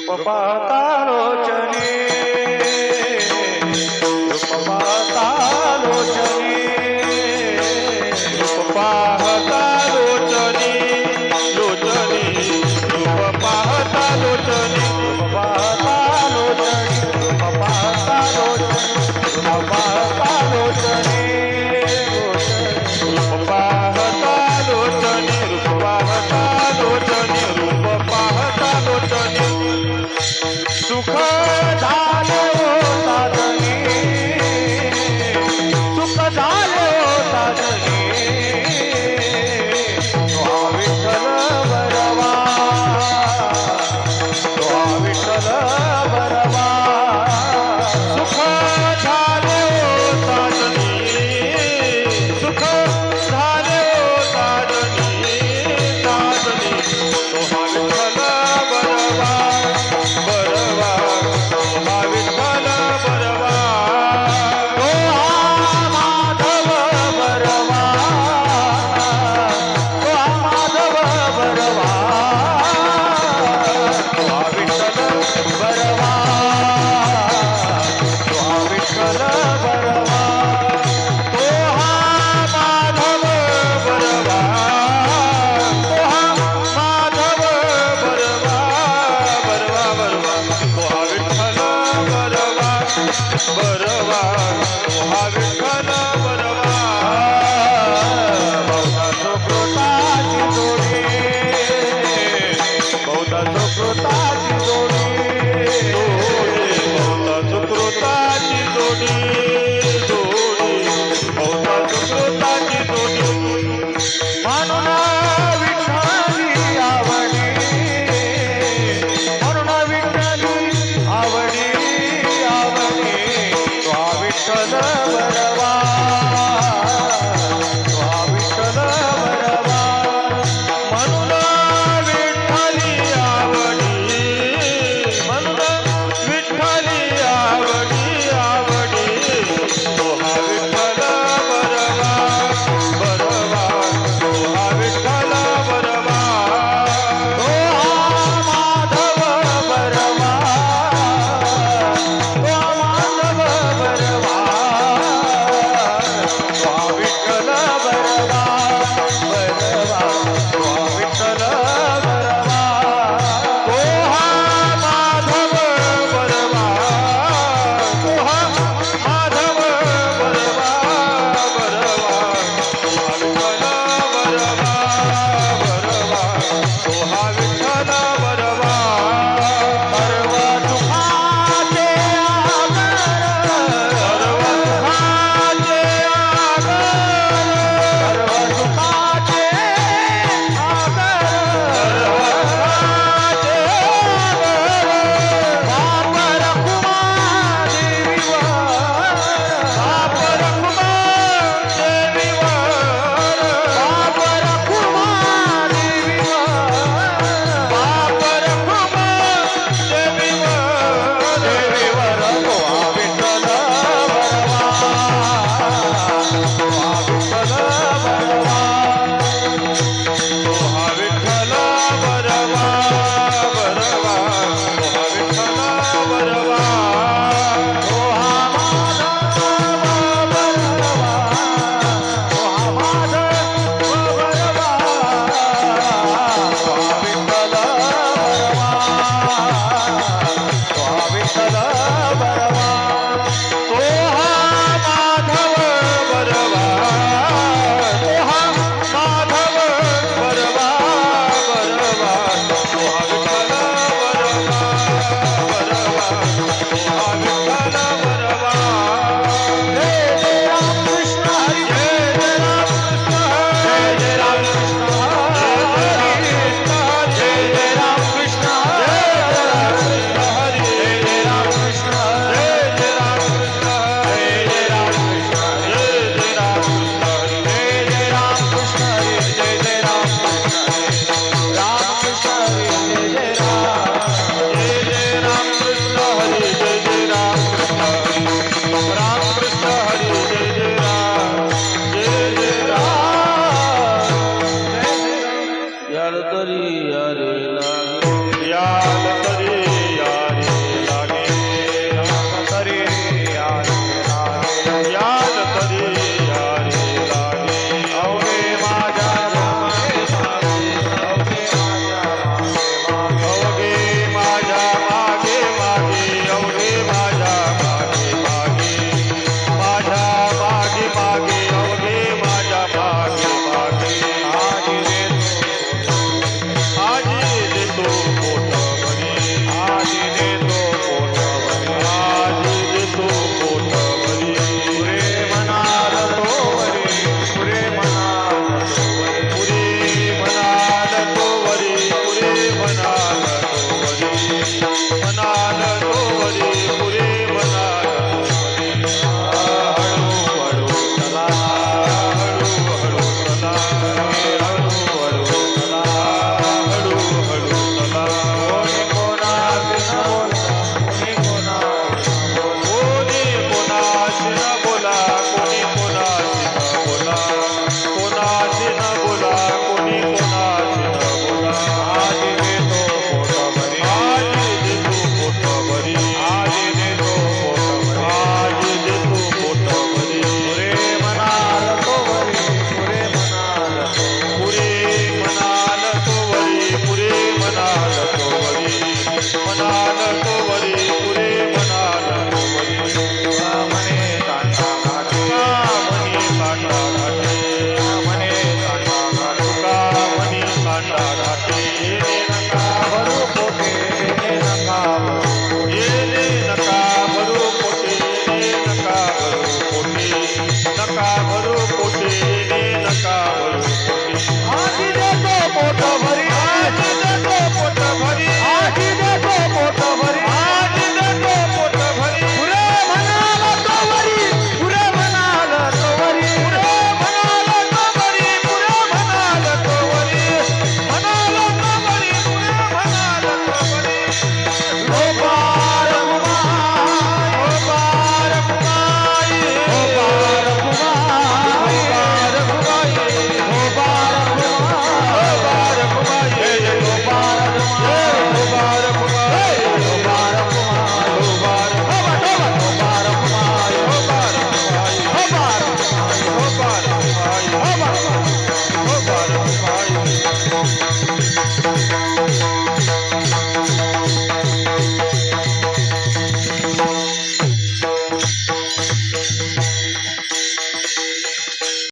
रूप पाहता लोचने, रूप पाहता लोचने, रूप पाहता लोचने, लोचने, रूप पाहता लोचने, रूप पाहता लोचने, रूप पाहता लोचने, रूप पाहता लोचने, रूप पाहता लोचने, रूप पाहता लोचने, रूप पाहता लोचने, सुख झाले हो साधने, सुख झाले हो साधने, तो हा विठ्ठल बरवा, तो हा विठ्ठल बरवा, सुख झाले हो साधने, सुख झाले हो साधने, साधने, तो हा विठ्ठल बरवा, बरवा, तो हा विठ्ठल बरवा, तो हा माधव बरवा, तो हा माधव बरवा, तो हा विठ्ठल बरवा, तो हा विठ्ठल बरवा, तो हा माधव बरवा, तो हा माधव बरवा, बरवा, बरवा, तो हा विठ्ठल बरवा, बरवा, तो हा विठ्ठल बरवा, बहुधा सुकृताची जोडी, बहुधा सुकृताची जोडी, बहुधा सुकृताची जोडी.